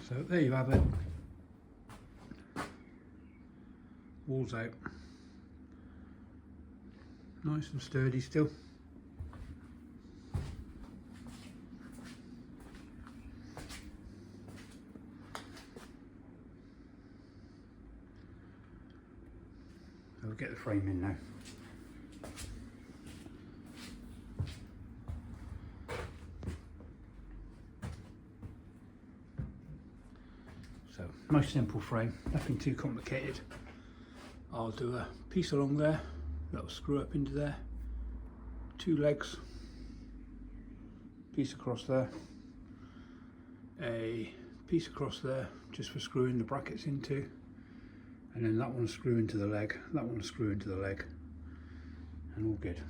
So there you have it. Walls out. Nice and sturdy still. So we'll get the frame in now. So nice simple frame, nothing too complicated. I'll do a piece along there that'll screw up into there, 2 legs, piece across there, a piece across there just for screwing the brackets into, and then that one screw into the leg, that one screw into the leg, and all good.